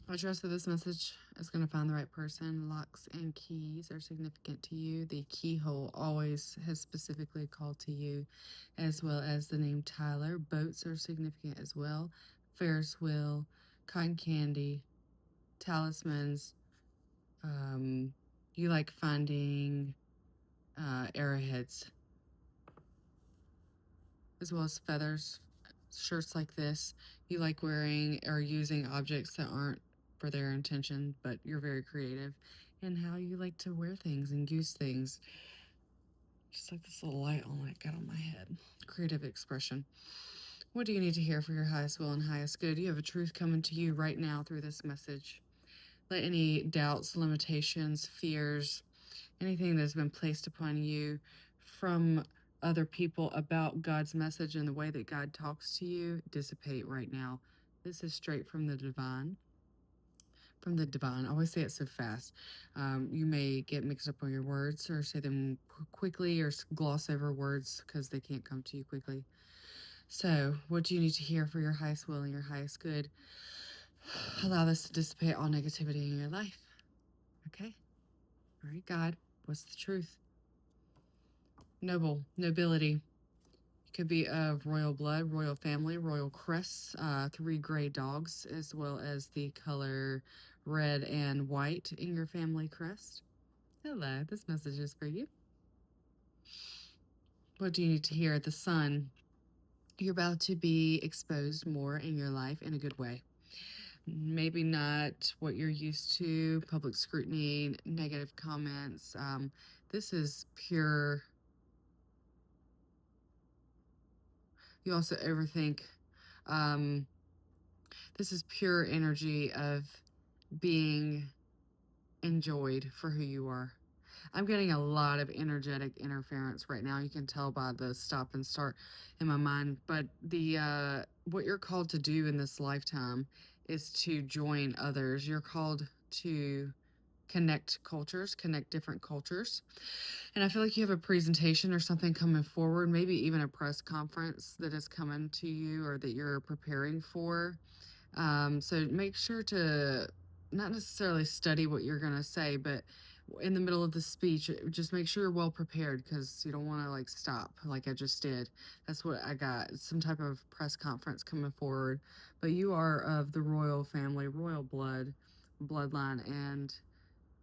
I trust that this message is going to find the right person. Locks and keys are significant to you. The keyhole always has specifically called to you, as well as the name Tyler. Boats are significant as well. Ferris wheel, cotton candy, talismans. Um, you like finding arrowheads, as well as feathers, shirts like this. You like wearing or using objects that aren't for their intention, but you're very creative in how you like to wear things and use things. Just like this little light on I got on my head. Creative expression. What do you need to hear for your highest will and highest good? You have a truth coming to you right now through this message. Let any doubts, limitations, fears, anything that's been placed upon you from other people about God's message and the way that God talks to you dissipate right now. This is straight from the divine. From the divine. I always say it so fast. You may get mixed up on your words or say them quickly or gloss over words because they can't come to you quickly. So, what do you need to hear for your highest will and your highest good? Allow this to dissipate all negativity in your life. Okay? All right, God, what's the truth? Noble, nobility. You could be of royal blood, royal family, royal crests, 3 gray dogs, as well as the color red and white in your family crest. Hello, this message is for you. What do you need to hear? The sun. You're about to be exposed more in your life in a good way. Maybe not what you're used to, public scrutiny, negative comments. This is pure. You also overthink. Um, this is pure energy of being enjoyed for who you are. I'm getting a lot of energetic interference right now. You can tell by the stop and start in my mind. But the what you're called to do in this lifetime is to join others. You're called to connect cultures, connect different cultures. And I feel like you have a presentation or something coming forward, maybe even a press conference that is coming to you or that you're preparing for. So make sure to not necessarily study what you're going to say, but in the middle of the speech, just make sure you're well prepared because you don't want to like stop like I just did. That's what I got. Some type of press conference coming forward. But you are of the royal family, royal bloodline, and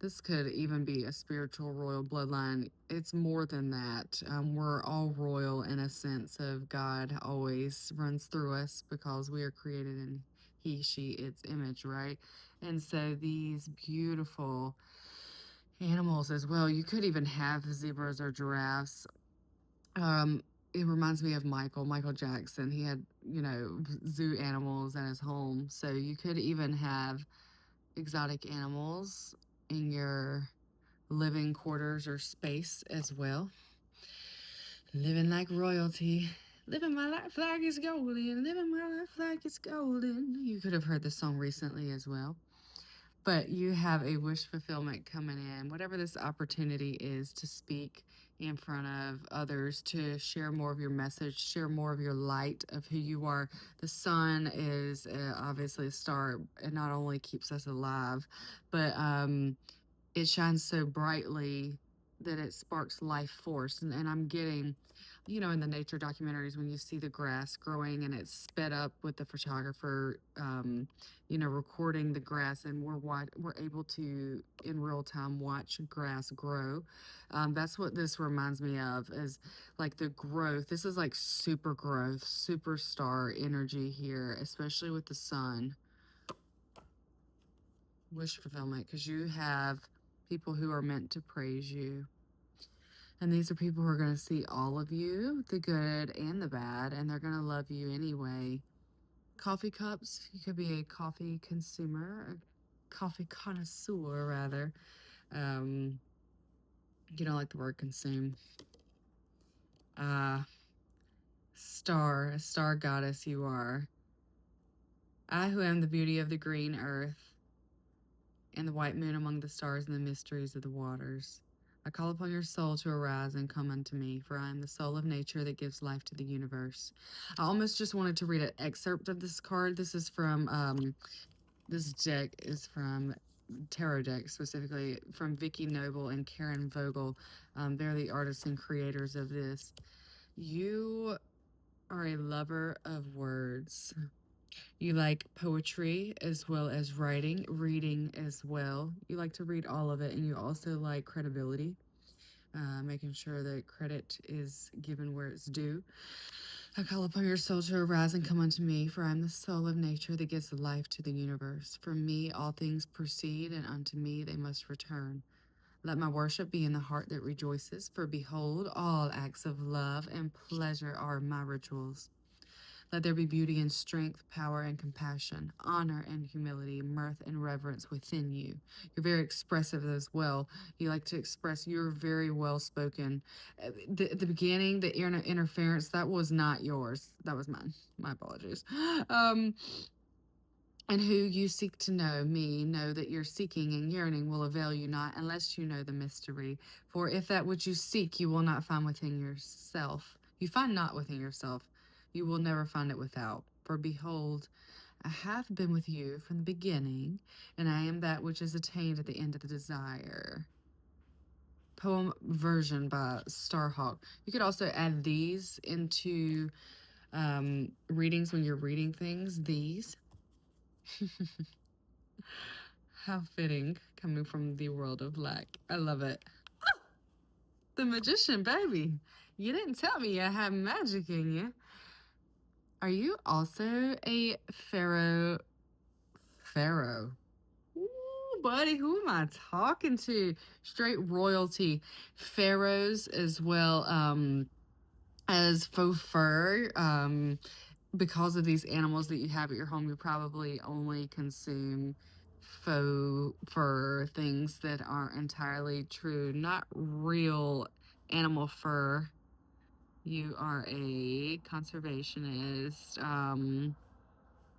this could even be a spiritual royal bloodline. It's more than that. We're all royal in a sense of God always runs through us because we are created in He, She, its image, right? And so these beautiful animals as well. You could even have zebras or giraffes. Um, it reminds me of Michael Jackson. He had, zoo animals at his home. So you could even have exotic animals in your living quarters or space as well. Living like royalty. Living my life like it's golden. Living my life like it's golden. You could have heard this song recently as well. But you have a wish fulfillment coming in. Whatever this opportunity is to speak in front of others, to share more of your message, share more of your light of who you are. The sun is obviously a star. It not only keeps us alive, but it shines so brightly that it sparks life force. And I'm getting, in the nature documentaries, when you see the grass growing and it's sped up with the photographer, recording the grass, and we're able to in real time watch grass grow. That's what this reminds me of, is like the growth. This is like super growth, superstar energy here, especially with the sun. Wish fulfillment, because you have people who are meant to praise you. And these are people who are going to see all of you, the good and the bad, and they're going to love you anyway. Coffee cups, you could be a coffee consumer, a coffee connoisseur, rather. Um, you don't like the word consume. Ah, a star goddess you are. I, who am the beauty of the green earth and the white moon among the stars and the mysteries of the waters. I call upon your soul to arise and come unto me, for I am the soul of nature that gives life to the universe. I almost just wanted to read an excerpt of this card. This is from This deck is from tarot deck, specifically from Vicky Noble and Karen Vogel. They're the artists and creators of this. You are a lover of words. You like poetry as well as writing, reading as well. You like to read all of it, and you also like credibility, making sure that credit is given where it's due. I call upon your soul to arise and come unto me, for I am the soul of nature that gives life to the universe. From me all things proceed, and unto me they must return. Let my worship be in the heart that rejoices, for behold, all acts of love and pleasure are my rituals. Let there be beauty and strength, power and compassion, honor and humility, mirth and reverence within you. You're very expressive as well. You like to express, you're very well spoken. The beginning, the interference, that was not yours. That was mine. My apologies. Um, and who you seek to know, me, know that your seeking and yearning will avail you not unless you know the mystery. For if that which you seek you will not find within yourself, you find not within yourself, you will never find it without. For behold, I have been with you from the beginning, and I am that which is attained at the end of the desire. Poem version by Starhawk. You could also add these into readings when you're reading things. These. How fitting, coming from the world of black. I love it. Oh, the magician, baby. You didn't tell me you had magic in you. Are you also a pharaoh? Pharaoh. Ooh, buddy, who am I talking to? Straight royalty. Pharaohs as well as faux fur. Because of these animals that you have at your home, you probably only consume faux fur, things that aren't entirely true, not real animal fur. You are a conservationist.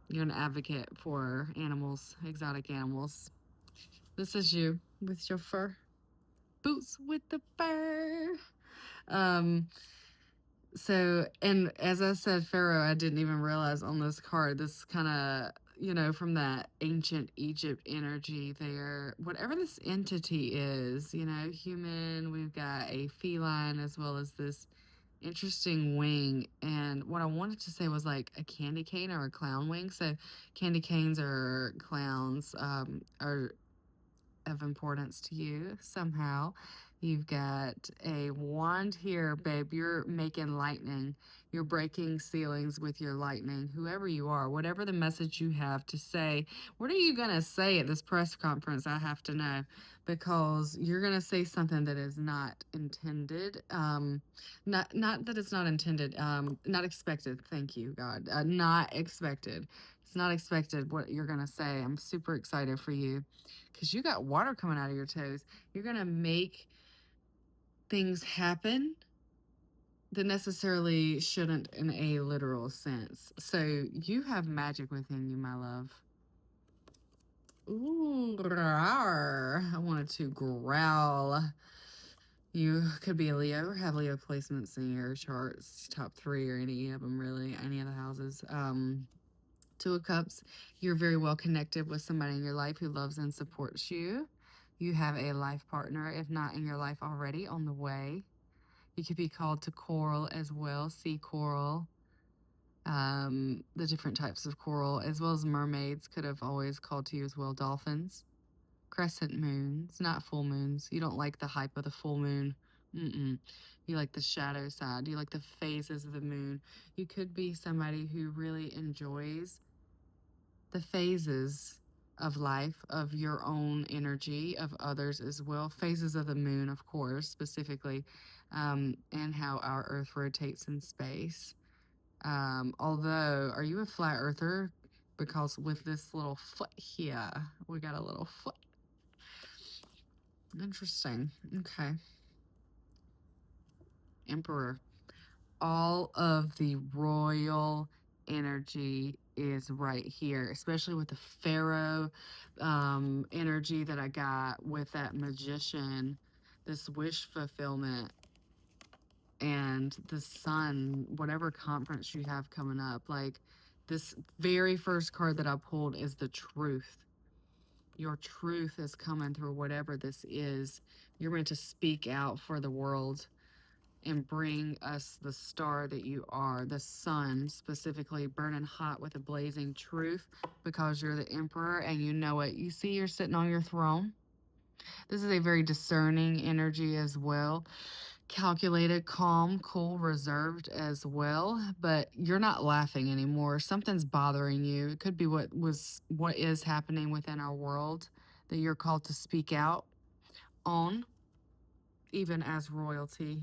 You're an advocate for animals, exotic animals. This is you with your fur. Boots with the fur. Um, So, and as I said, Pharaoh, I didn't even realize on this card, this kind of, from that ancient Egypt energy there, whatever this entity is, human, we've got a feline as well as this interesting wing. And what I wanted to say was like a candy cane or a clown wing. So, candy canes or clowns are of importance to you somehow. You've got a wand here, babe. You're making lightning. You're breaking ceilings with your lightning. Whoever you are, whatever the message you have to say, what are you going to say at this press conference? I have to know, because you're going to say something that is not intended. Not that it's not intended. Not expected. Thank you, God. Not expected. It's not expected what you're going to say. I'm super excited for you because you got water coming out of your toes. You're going to make things happen that necessarily shouldn't in a literal sense. So you have magic within you, my love. Ooh, rawr. I wanted to growl. You could be a Leo or have Leo placements in your charts, top 3 or any of them, really, any of the houses. Two of Cups, you're very well connected with somebody in your life who loves and supports you. You have a life partner, if not in your life already, on the way. You could be called to coral as well, sea coral, the different types of coral, as well as mermaids could have always called to you as well, dolphins, crescent moons, not full moons. You don't like the hype of the full moon. Mm-mm. You like the shadow side. You like the phases of the moon. You could be somebody who really enjoys the phases of life, of your own energy, of others as well. Phases of the moon, of course, specifically, and how our Earth rotates in space. Although, are you a flat earther? Because with this little foot here, we got a little foot. Interesting. Okay. Emperor. All of the royal energy is right here, especially with the pharaoh energy that I got with that magician, this wish fulfillment, and the sun, whatever conference you have coming up. Like, This very first card that I pulled is the truth. Your truth is coming through whatever this is. You're meant to speak out for the world and bring us the star that you are, the sun specifically, burning hot with a blazing truth, because you're the emperor and you know it. You see, you're sitting on your throne. This is a very discerning energy as well. Calculated, calm, cool, reserved as well, but you're not laughing anymore. Something's bothering you. It could be what is happening within our world that you're called to speak out on, even as royalty.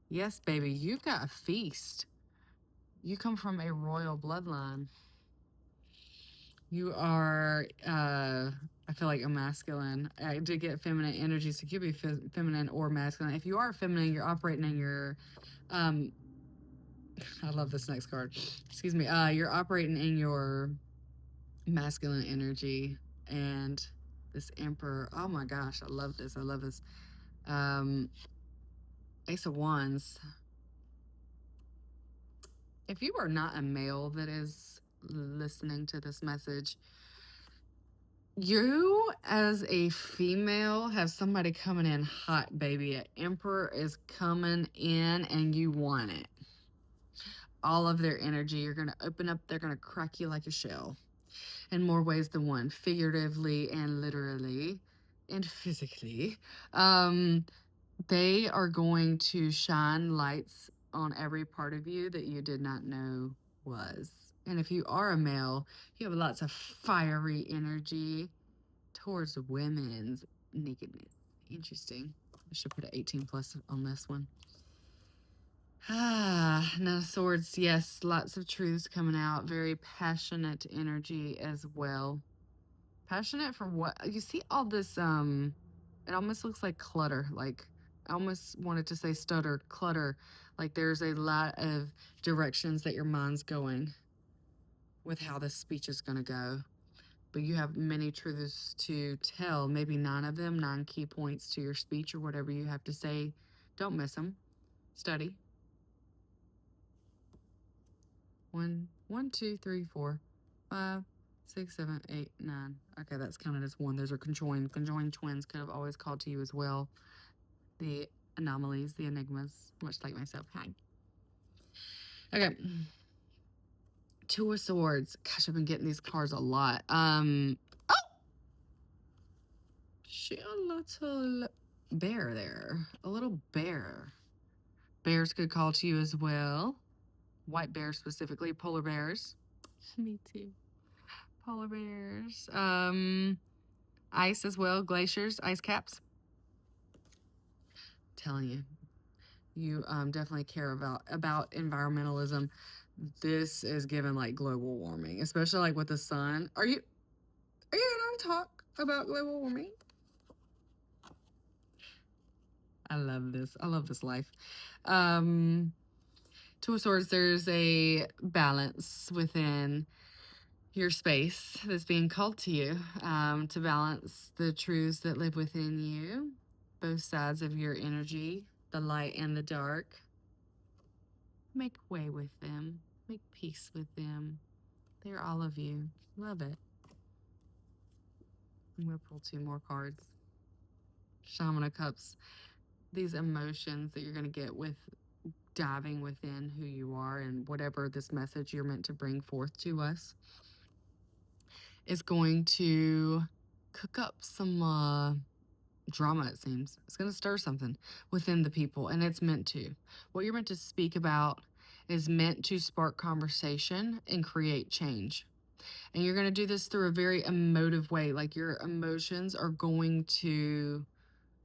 Yes, baby, you've got a feast. You come from a royal bloodline. You are, I feel like a masculine. I did get feminine energy, so you could be feminine or masculine. If you are feminine, you're operating in your, I love this next card. Excuse me. You're operating in your masculine energy, and this emperor. Oh my gosh, I love this. I love this. Ace of Wands. If you are not a male that is listening to this message, you as a female have somebody coming in hot, baby. An emperor is coming in and you want it. All of their energy, you're going to open up, they're going to crack you like a shell in more ways than one, figuratively and literally and physically. They are going to shine lights on every part of you that you did not know was. And if you are a male, you have lots of fiery energy towards women's nakedness. Interesting. I should put an 18 plus on this one. Now swords. Yes, lots of truths coming out. Very passionate energy as well. Passionate for what? You see all this, it almost looks like clutter. Like, I almost wanted to say stutter, clutter. Like there's a lot of directions that your mind's going with how this speech is going to go. But you have many truths to tell, maybe 9 of them, 9 key points to your speech or whatever you have to say. Don't miss them. Study. 1, 1, 2, 3, 4, 5, 6, 7, 8, 9. Okay, that's counted as 1. Those are conjoined. Conjoined twins could have always called to you as well. The anomalies, the enigmas, much like myself. Hi. Okay. 2 of Swords. Gosh, I've been getting these cards a lot. Oh! She a little bear there. A little bear. Bears could call to you as well. White bears specifically. Polar bears. Me too. Polar bears. Ice as well. Glaciers. Ice caps. Telling you. You definitely care about environmentalism. This is given like global warming, especially like with the sun. Are you gonna talk about global warming? I love this. I love this life. Two of Swords, there's a balance within your space that's being called to you, to balance the truths that live within you, both sides of your energy, the light and the dark. Make way with them. Make peace with them. They're all of you. Love it. I'm going to pull 2 more cards. Shaman of Cups. These emotions that you're going to get with diving within who you are and whatever this message you're meant to bring forth to us is going to cook up some drama, it seems. It's going to stir something within the people, and it's meant to. What you're meant to speak about is meant to spark conversation and create change. And you're going to do this through a very emotive way. Like your emotions are going to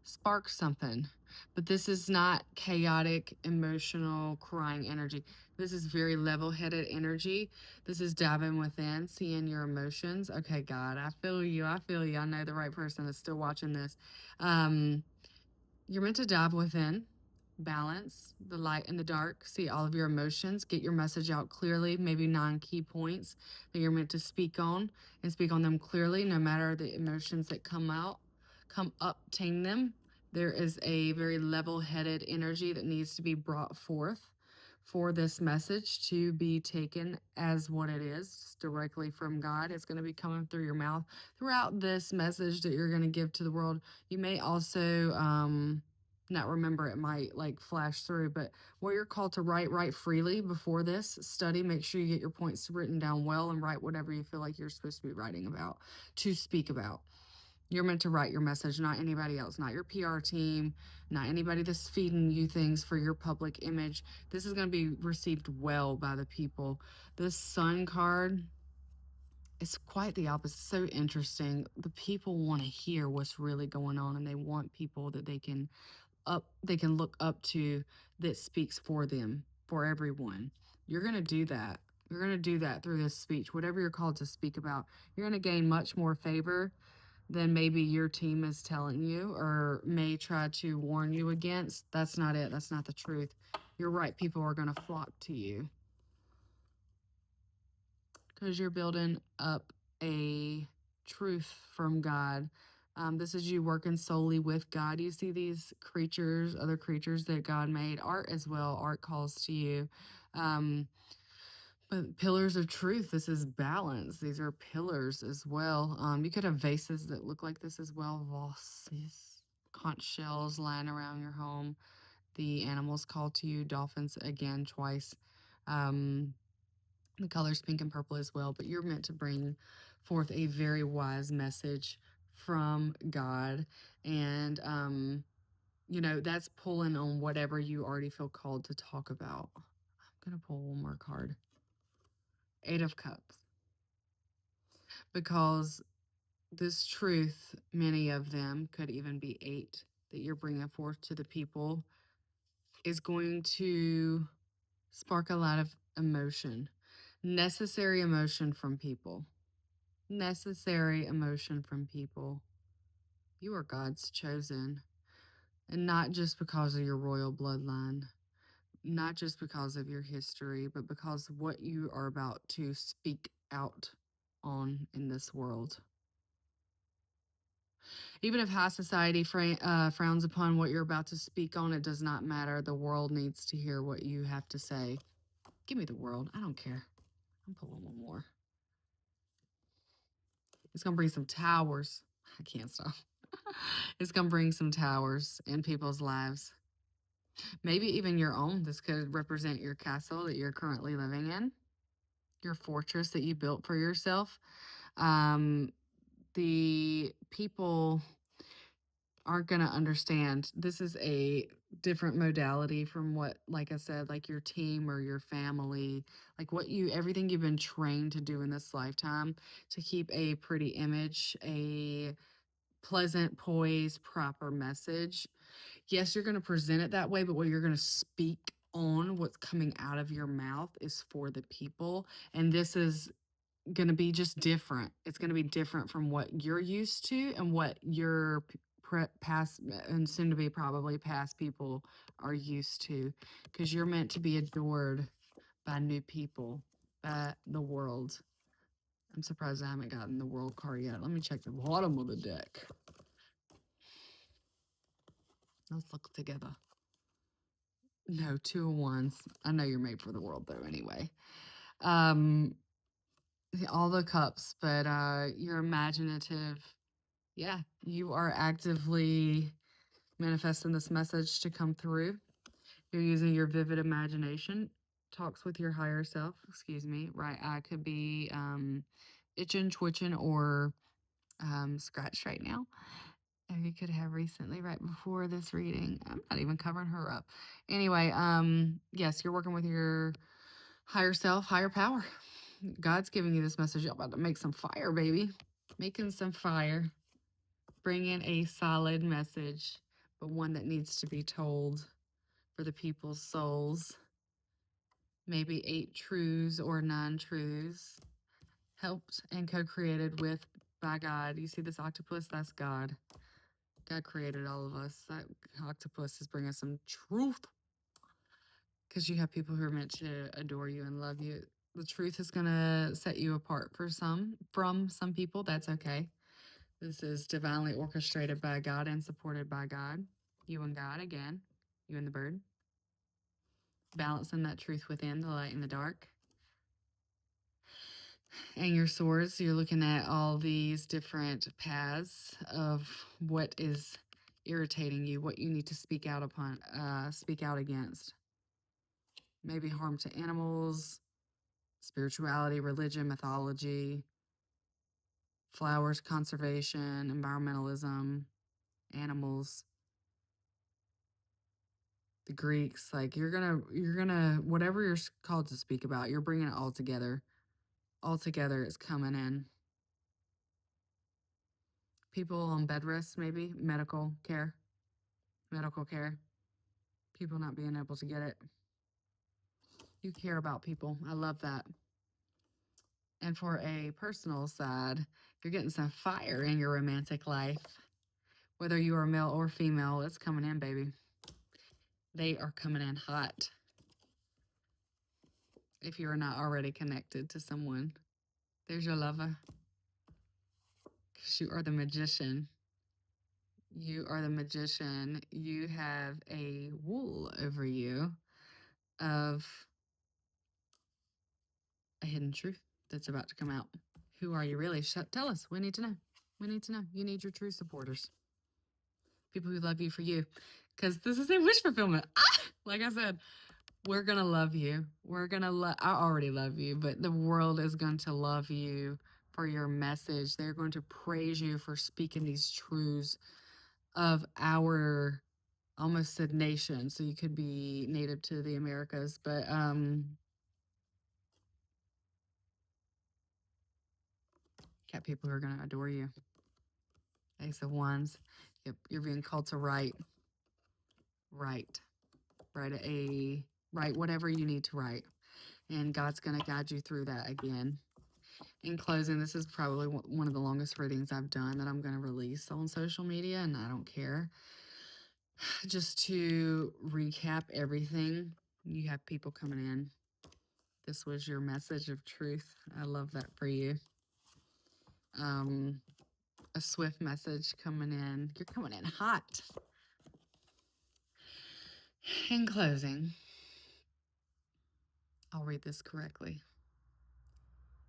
spark something. But this is not chaotic, emotional, crying energy. This is very level-headed energy. This is diving within, seeing your emotions. Okay, God, I feel you. I feel you. I know the right person is still watching this. You're meant to dive within, balance the light and the dark, see all of your emotions, get your message out clearly, maybe 9 key points that you're meant to speak on, and speak on them clearly, no matter the emotions that come up, tame them. There is a very level-headed energy that needs to be brought forth for this message to be taken as what it is, directly from God. It's going to be coming through your mouth throughout this message that you're going to give to the world. You may also not remember, it might like flash through, but what you're called to write freely before this study. Make sure you get your points written down well and write whatever you feel like you're supposed to be writing about, to speak about. You're meant to write your message, not anybody else, not your PR team, not anybody that's feeding you things for your public image. This is going to be received well by the people. This Sun card is quite the opposite. So interesting. The people want to hear what's really going on, and they want people that they can look up to, that speaks for them, for everyone. You're going to do that. You're going to do that through this speech. Whatever you're called to speak about, you're going to gain much more favor than maybe your team is telling you or may try to warn you against. That's not it. That's not the truth. You're right. People are going to flock to you because you're building up a truth from God. This is you working solely with God. You see these creatures, other creatures that God made, art as well. Art calls to you. But pillars of truth, this is balance. These are pillars as well. You could have vases that look like this as well. Vases, conch shells lying around your home. The animals call to you. Dolphins, again, twice. The colors pink and purple as well. But you're meant to bring forth a very wise message from God. And, that's pulling on whatever you already feel called to talk about. I'm going to pull one more card. 8 of Cups. Because this truth, many of them, could even be 8, that you're bringing forth to the people, is going to spark a lot of emotion. Necessary emotion from people. Necessary emotion from people. You are God's chosen. And not just because of your royal bloodline, not just because of your history, but because of what you are about to speak out on in this world. Even if high society frowns upon what you're about to speak on, it does not matter. The world needs to hear what you have to say. Give me the world. I don't care. I'm pulling one more. It's going to bring some towers. I can't stop. It's going to bring some towers in people's lives. Maybe even your own. This could represent your castle that you're currently living in, your fortress that you built for yourself. The people aren't going to understand. This is a different modality from what, like I said, like your team or your family, like everything you've been trained to do in this lifetime, to keep a pretty image, a pleasant, poised, proper message. Yes, you're going to present it that way, but what you're going to speak on, what's coming out of your mouth, is for the people. And this is going to be just different. It's going to be different from what you're used to and what your past and soon to be probably past people are used to, because you're meant to be adored by new people, by the world. I'm surprised I haven't gotten the world card yet. Let me check the bottom of the deck. Let's look together. No, 2 of Wands. I know you're made for the world though anyway. All the cups, but you're imaginative. Yeah, you are actively manifesting this message to come through. You're using your vivid imagination. Talks with your higher self. Excuse me. Right eye could be itching, twitching, or scratched right now. Or you could have recently, right before this reading. I'm not even covering her up. Anyway, yes, you're working with your higher self, higher power. God's giving you this message. You're about to make some fire, baby. Making some fire. Bring in a solid message, but one that needs to be told for the people's souls. Maybe 8 truths or 9 truths, helped and co-created with by God. You see this octopus? That's God. God created all of us. That octopus is bringing some truth, because you have people who are meant to adore you and love you. The truth is going to set you apart from some people. That's okay. This is divinely orchestrated by God and supported by God. You and God again. You and the bird. balancing that truth within, the light and the dark. And your swords, you're looking at all these different paths of what is irritating you, what you need to speak out upon, speak out against. Maybe harm to animals, spirituality, religion, mythology, flowers, conservation, environmentalism, animals, the Greeks. Like you're gonna, whatever you're called to speak about, you're bringing it all together. All together, it's coming in. People on bed rest, maybe medical care, people not being able to get it. You care about people. I love that. And for a personal side, you're getting some fire in your romantic life. Whether you are male or female, it's coming in, baby. They are coming in hot. If you are not already connected to someone, there's your lover. Because you are the magician. You are the magician. You have a wool over you of a hidden truth that's about to come out. Who are you really? Tell us. We need to know. We need to know. You need your true supporters. People who love you for you. Because this is a wish fulfillment. Like I said, we're going to love you. We're going to love, I already love you, but the world is going to love you for your message. They're going to praise you for speaking these truths of our almost said nation. So you could be native to the Americas, but got people who are going to adore you. Ace of Wands. Yep, you're being called to write whatever you need to write, and God's going to guide you through that again. In closing, this is probably one of the longest readings I've done that I'm going to release on social media, and I don't care. Just to recap everything, you have people coming in. This was your message of truth. I love that for you. A swift message coming in. You're coming in hot. In closing, I'll read this correctly.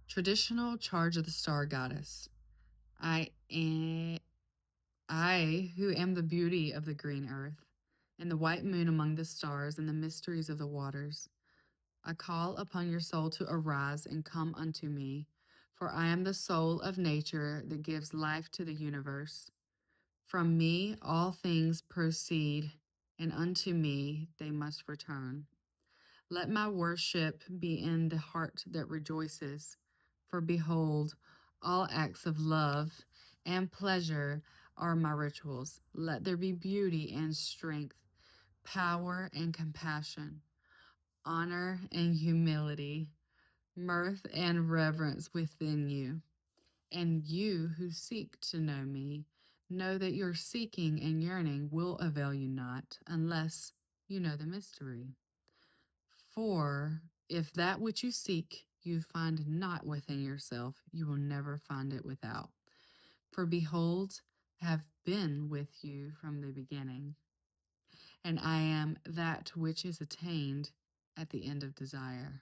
Traditional charge of the star goddess. I am, I, who am the beauty of the green earth, and the white moon among the stars, and the mysteries of the waters. I call upon your soul to arise and come unto me, for I am the soul of nature that gives life to the universe. From me all things proceed, and unto me they must return. Let my worship be in the heart that rejoices, for behold, all acts of love and pleasure are my rituals. Let there be beauty and strength, power and compassion, honor and humility, mirth and reverence within you. And you who seek to know me, know that your seeking and yearning will avail you not unless you know the mystery. For if that which you seek you find not within yourself, you will never find it without. For behold, I have been with you from the beginning, and I am that which is attained at the end of desire.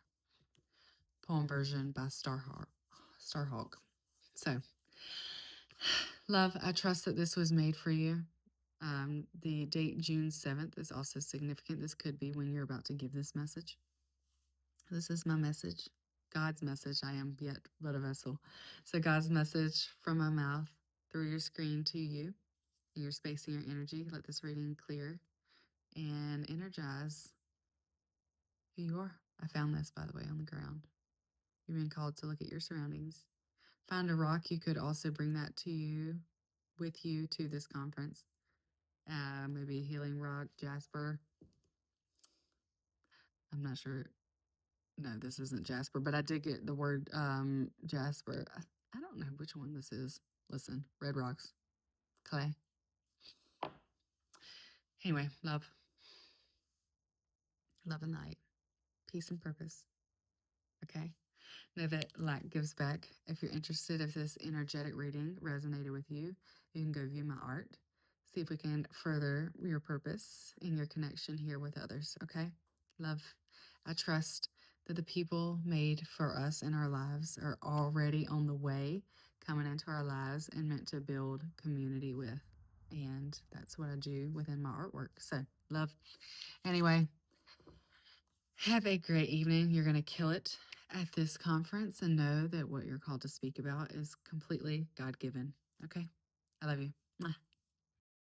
Poem version by Starhawk. So, love, I trust that this was made for you. The date June 7th is also significant. This could be when you're about to give this message. This is my message, God's message. I am yet but a vessel. So, God's message from my mouth through your screen to you, in your space and your energy. Let this reading clear and energize who you are. I found this, by the way, on the ground. You're being called to look at your surroundings. Find a rock. You could also bring that to you, with you to this conference. Maybe a healing rock, jasper. I'm not sure. No, this isn't jasper, but I did get the word jasper. I don't know which one this is. Listen, red rocks, clay. Anyway, love. Love and light. Peace and purpose. Okay? Know that light gives back. If you're interested, if this energetic reading resonated with you, you can go view my art. See if we can further your purpose and your connection here with others. Okay? Love. I trust that the people made for us in our lives are already on the way, coming into our lives and meant to build community with. And that's what I do within my artwork. So, love. Anyway, have a great evening. You're going to kill it at this conference and know that what you're called to speak about is completely God given. Okay. I love you. Mwah.